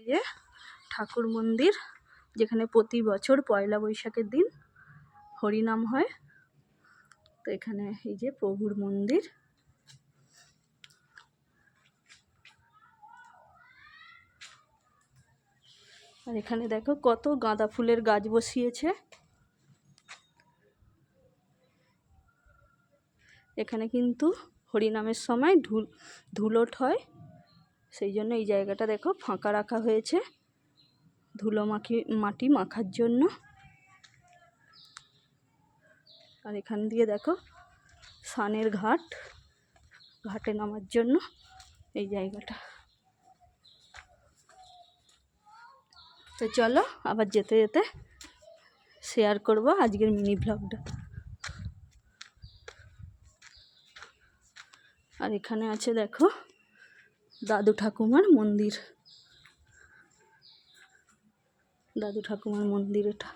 যে ঠাকুর মন্দির, যেখানে প্রতি বছর পয়লা বৈশাখের দিন হরিনাম হয়। তো এখানে এই যে প্রভুর মন্দির। আর এখানে দেখো কত গাঁদা ফুলের গাছ বসিয়েছে। এখানে কিন্তু হরিনামের সময় ধুলোট হয়, সেই জন্য এই জায়গাটা দেখো ফাঁকা রাখা হয়েছে মাটি মাখার জন্য। আর এখান দিয়ে দেখো স্নানের ঘাটে নামার জন্য এই জায়গাটা। তো চলো আবার যেতে যেতে শেয়ার করব আজকের মিনি ব্লগটা। আর এখানে আছে দেখো দাদু ঠাকুমার মন্দির, দাদু ঠাকুমার মন্দির এটা।